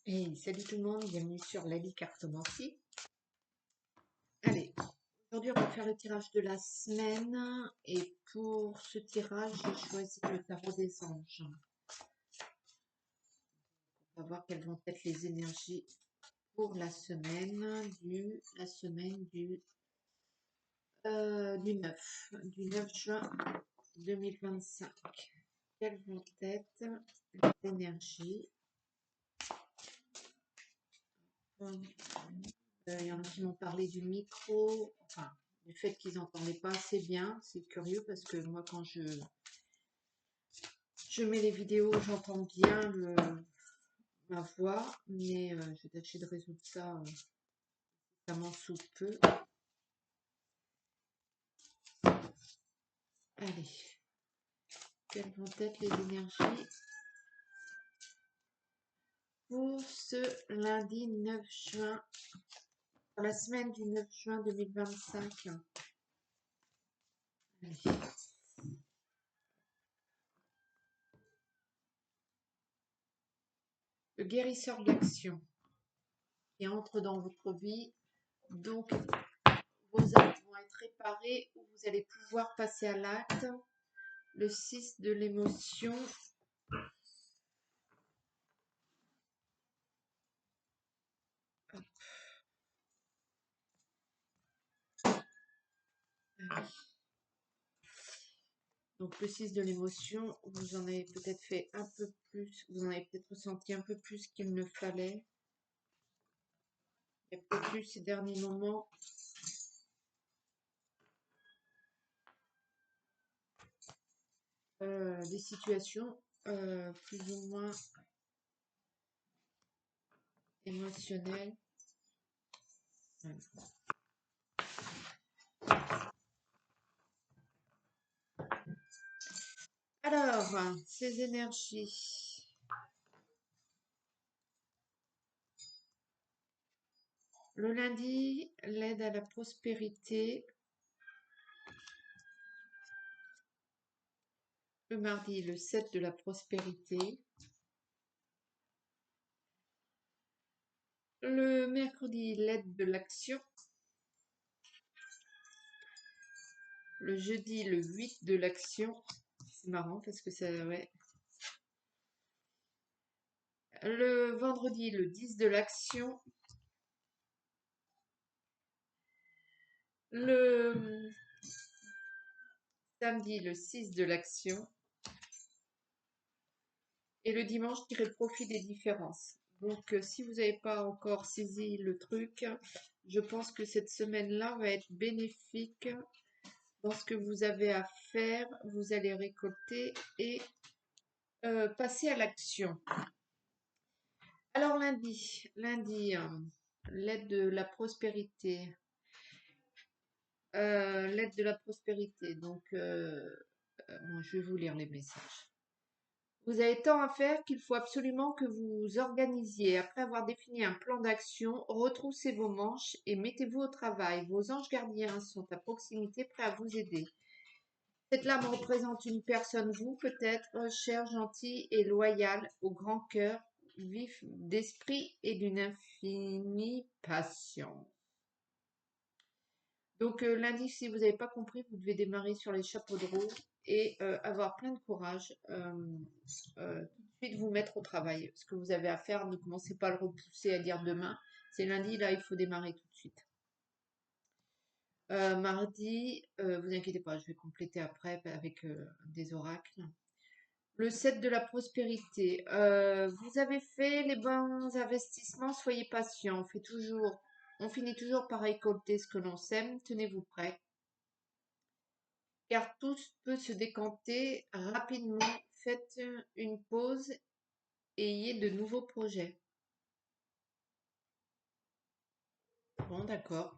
Hey, salut tout le monde, bienvenue sur Lali Cartomancie. Allez, aujourd'hui on va faire le tirage de la semaine et pour ce tirage j'ai choisi le tarot des anges. On va voir quelles vont être les énergies pour la semaine du 9 juin 2025. Quelles vont être les énergies? Il y en a qui m'ont parlé du micro, enfin, du fait qu'ils n'entendaient pas assez bien. C'est curieux parce que moi, quand je mets les vidéos, j'entends bien ma voix, mais je vais tâcher de résoudre ça notamment sous peu. Allez, quelles vont être les énergies pour ce lundi 9 juin, pour la semaine du 9 juin 2025? Allez. Le guérisseur d'action qui entre dans votre vie, donc vos actes vont être réparés ou vous allez pouvoir passer à l'acte. Le 6 de l'émotion. Donc le 6 de l'émotion, vous en avez peut-être fait un peu plus, vous en avez peut-être ressenti un peu plus qu'il ne fallait. Il y a peut-être eu ces derniers moments des situations plus ou moins émotionnelles. Voilà. Alors, ces énergies. Le lundi, l'aide à la prospérité. Le mardi, le 7 de la prospérité. Le mercredi, l'aide de l'action. Le jeudi, le 8 de l'action. C'est marrant parce que ça, ouais. Le vendredi, le 10 de l'action. Le samedi, le 6 de l'action. Et le dimanche, tirer profit des différences. Donc, si vous n'avez pas encore saisi le truc, je pense que cette semaine-là va être bénéfique dans ce que vous avez à faire. Vous allez récolter et passer à l'action. Alors lundi, l'aide de la prospérité. L'aide de la prospérité. Donc, bon, je vais vous lire les messages. Vous avez tant à faire qu'il faut absolument que vous vous organisiez. Après avoir défini un plan d'action, retroussez vos manches et mettez-vous au travail. Vos anges gardiens sont à proximité, prêts à vous aider. Cette lame représente une personne, vous peut-être, chère, gentille et loyale, au grand cœur, vif d'esprit et d'une infinie patience. Donc lundi, si vous n'avez pas compris, vous devez démarrer sur les chapeaux de roue et avoir plein de courage. Tout de suite vous mettre au travail. Ce que vous avez à faire, ne commencez pas à le repousser à dire demain. C'est lundi, là, il faut démarrer tout de suite. Mardi, vous inquiétez pas, je vais compléter après avec des oracles. Le 7 de la prospérité. Vous avez fait les bons investissements, soyez patient. On finit toujours par récolter ce que l'on sème. Tenez-vous prêts. Car tout peut se décanter rapidement. Faites une pause et ayez de nouveaux projets. Bon, d'accord.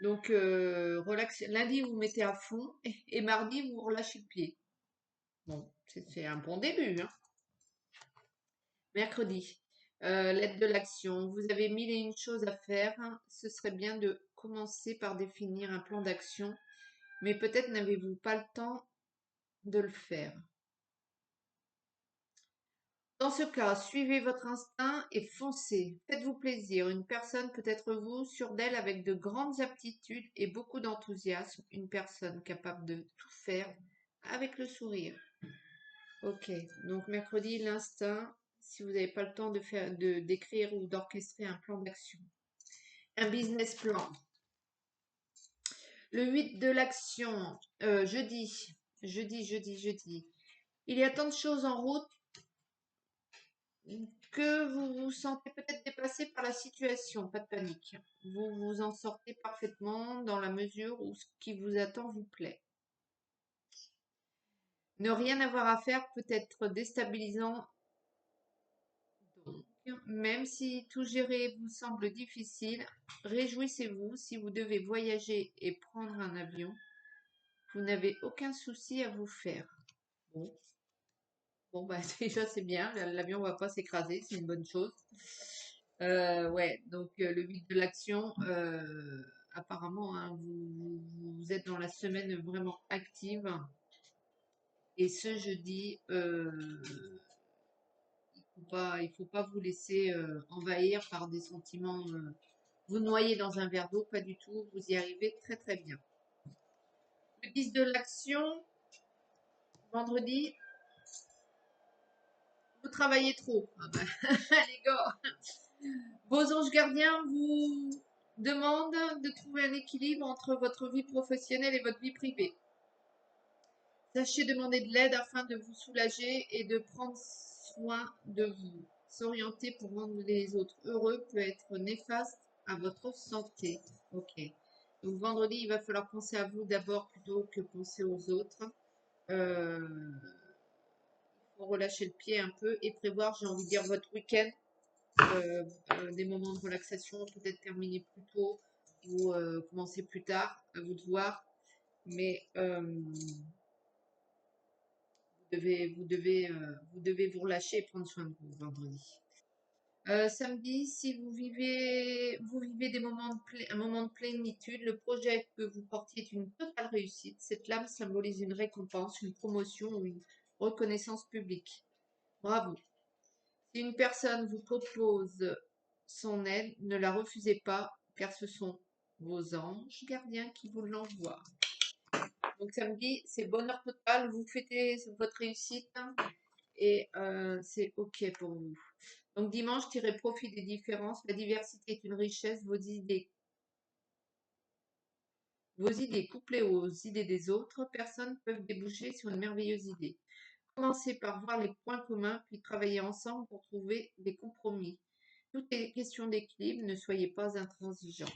Donc, relax. Lundi, vous mettez à fond et mardi, vous relâchez le pied. Bon, c'est un bon début, hein. Mercredi, l'aide de l'action. Vous avez mille et une choses à faire. Ce serait bien de commencer par définir un plan d'action, mais peut-être n'avez-vous pas le temps de le faire. Dans ce cas, suivez votre instinct et foncez. Faites-vous plaisir. Une personne peut être vous, sûre d'elle, avec de grandes aptitudes et beaucoup d'enthousiasme. Une personne capable de tout faire avec le sourire. Ok, donc mercredi, l'instinct, si vous n'avez pas le temps de faire, d'écrire ou d'orchestrer un plan d'action. Un business plan. Le 8 de l'action, jeudi. Il y a tant de choses en route que vous vous sentez peut-être dépassé par la situation. Pas de panique. Vous vous en sortez parfaitement dans la mesure où ce qui vous attend vous plaît. Ne rien avoir à faire peut être déstabilisant donc. Même si tout gérer vous semble difficile, réjouissez-vous si vous devez voyager et prendre un avion. Vous n'avez aucun souci à vous faire. Bon, bah déjà c'est bien, l'avion va pas s'écraser, c'est une bonne chose. Ouais, donc le but de l'action, apparemment, hein, vous êtes dans la semaine vraiment active. Et ce jeudi, il faut pas vous laisser envahir par des sentiments. Vous noyer dans un verre d'eau, pas du tout. Vous y arrivez très très bien. Le 10 de l'action, vendredi, vous travaillez trop. Ah ben, les gars, vos anges gardiens vous demandent de trouver un équilibre entre votre vie professionnelle et votre vie privée. Sachez demander de l'aide afin de vous soulager et de prendre soin de vous. S'orienter pour rendre les autres heureux peut être néfaste à votre santé. Ok. Donc vendredi, il va falloir penser à vous d'abord plutôt que penser aux autres. Euh, il faut relâcher le pied un peu et prévoir, j'ai envie de dire, votre week-end. Des moments de relaxation, peut-être terminer plus tôt ou commencer plus tard, à vous de voir. Mais vous devez vous relâcher et prendre soin de vous vendredi. Samedi, si vous vivez un moment de plénitude, le projet que vous portiez est une totale réussite. Cette lame symbolise une récompense, une promotion ou une reconnaissance publique. Bravo. Si une personne vous propose son aide, ne la refusez pas, car ce sont vos anges gardiens qui vous l'envoient. Donc samedi, c'est bonheur total, vous fêtez votre réussite et c'est OK pour vous. Donc dimanche, tirez profit des différences. La diversité est une richesse. Vos idées couplées aux idées des autres personnes peuvent déboucher sur une merveilleuse idée. Commencez par voir les points communs, puis travaillez ensemble pour trouver des compromis. Tout est question d'équilibre, ne soyez pas intransigeants.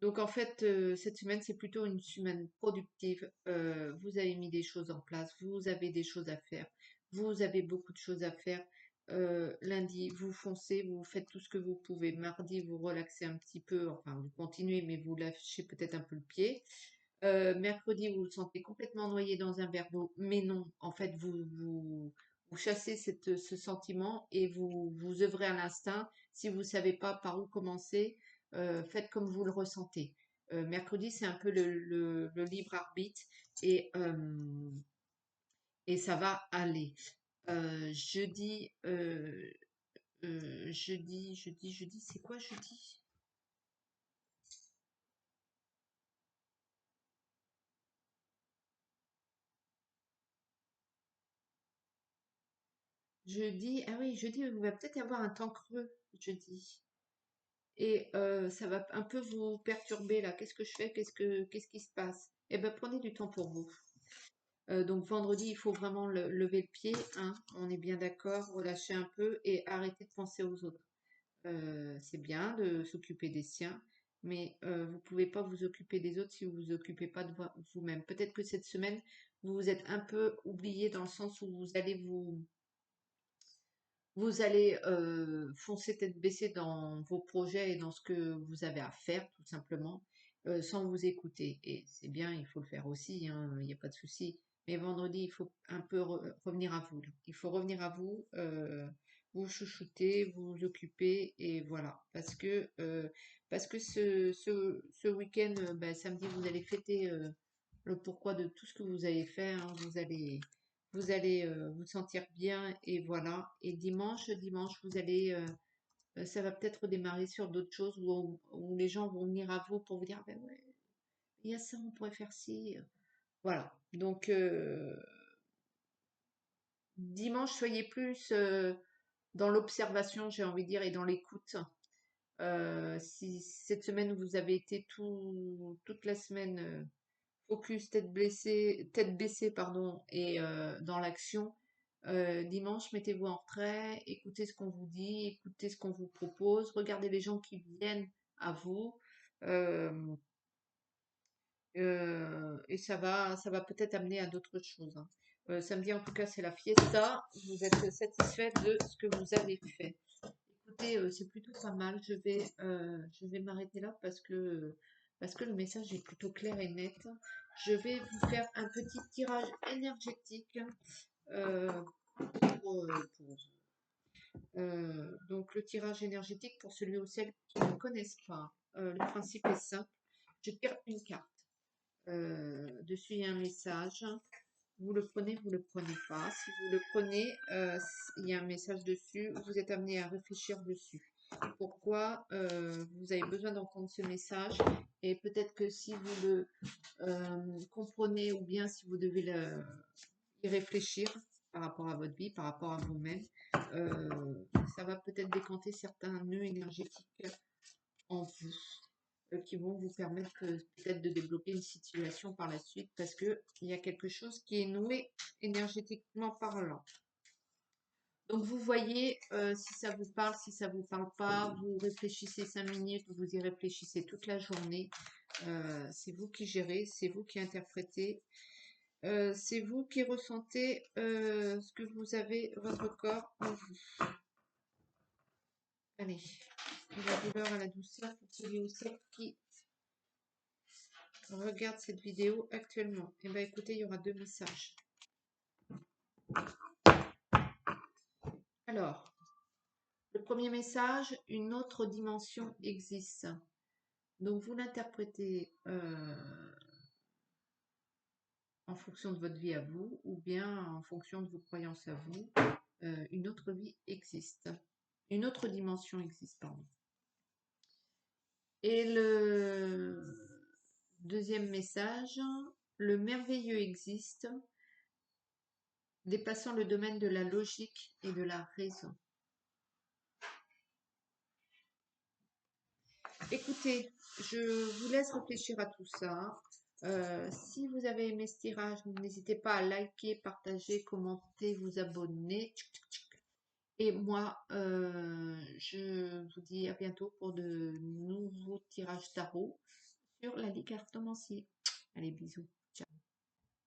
Donc en fait, cette semaine, c'est plutôt une semaine productive. Vous avez mis des choses en place, vous avez des choses à faire, vous avez beaucoup de choses à faire. Lundi, vous foncez, vous faites tout ce que vous pouvez. Mardi, vous relaxez un petit peu, enfin vous continuez, mais vous lâchez peut-être un peu le pied. Mercredi, vous vous sentez complètement noyé dans un verre d'eau, mais non, en fait, vous chassez ce sentiment et vous œuvrez à l'instinct. Si vous ne savez pas par où commencer, faites comme vous le ressentez. Mercredi, c'est un peu le libre arbitre et, euh, et ça va aller. Jeudi, jeudi, c'est quoi jeudi? Jeudi, ah oui, jeudi, il va peut-être y avoir un temps creux jeudi. Et ça va un peu vous perturber là. Qu'est-ce que je fais? Qu'est-ce qui se passe? Eh ben, prenez du temps pour vous. Donc vendredi, il faut vraiment lever le pied, hein, on est bien d'accord, relâcher un peu et arrêter de penser aux autres. C'est bien de s'occuper des siens, mais vous pouvez pas vous occuper des autres si vous vous occupez pas de vous-même. Peut-être que cette semaine, vous vous êtes un peu oublié dans le sens où vous allez foncer tête baissée dans vos projets et dans ce que vous avez à faire, tout simplement, sans vous écouter. Et c'est bien, il faut le faire aussi, hein, il n'y a pas de souci. Mais vendredi, il faut un peu revenir à vous. Il faut revenir à vous, vous chouchouter, vous occuper, et voilà. Parce que ce week-end, ben, samedi, vous allez fêter le pourquoi de tout ce que vous avez fait, hein. vous allez vous sentir bien et voilà. Et dimanche, vous allez, ça va peut-être démarrer sur d'autres choses où les gens vont venir à vous pour vous dire, ben ouais, il y a ça, on pourrait faire ci. Voilà. Donc, dimanche, soyez plus dans l'observation, j'ai envie de dire, et dans l'écoute. Si cette semaine, vous avez été toute la semaine focus, tête baissée, pardon, et dans l'action, dimanche, mettez-vous en retrait, écoutez ce qu'on vous dit, écoutez ce qu'on vous propose, regardez les gens qui viennent à vous. euh, et ça va peut-être amener à d'autres choses, hein. Samedi, en tout cas, c'est la fiesta. Vous êtes satisfait de ce que vous avez fait. Écoutez, c'est plutôt pas mal. Je vais m'arrêter là parce que le message est plutôt clair et net. Je vais vous faire un petit tirage énergétique euh, donc le tirage énergétique pour celui ou celle qui ne connaissent pas. Le principe est simple. Je tire une carte. Dessus, il y a un message. Vous le prenez, vous le prenez pas. Si vous le prenez, il y a un message dessus. Vous êtes amené à réfléchir dessus. Pourquoi vous avez besoin d'entendre ce message et peut-être que si vous le comprenez ou bien si vous devez y réfléchir par rapport à votre vie, par rapport à vous-même, ça va peut-être décanter certains nœuds énergétiques en vous qui vont vous permettre peut-être de débloquer une situation par la suite parce que il y a quelque chose qui est noué énergétiquement parlant. Donc vous voyez si ça vous parle, si ça vous parle pas, vous réfléchissez 5 minutes, vous y réfléchissez toute la journée. C'est vous qui gérez, c'est vous qui interprétez, c'est vous qui ressentez ce que vous avez, votre corps en vous. Allez, de la douleur à la douceur pour celui ou celle qui regarde cette vidéo actuellement. Eh bien écoutez, il y aura 2 messages. Alors, le premier message, une autre dimension existe. Donc vous l'interprétez en fonction de votre vie à vous ou bien en fonction de vos croyances à vous. Une autre vie existe. Une autre dimension existe, pardon. Et le deuxième message, le merveilleux existe, dépassant le domaine de la logique et de la raison. Écoutez, je vous laisse réfléchir à tout ça. Si vous avez aimé ce tirage, n'hésitez pas à liker, partager, commenter, vous abonner. Et moi, je vous dis à bientôt pour de nouveaux tirages tarot sur la cartomancie. Allez, bisous. Ciao.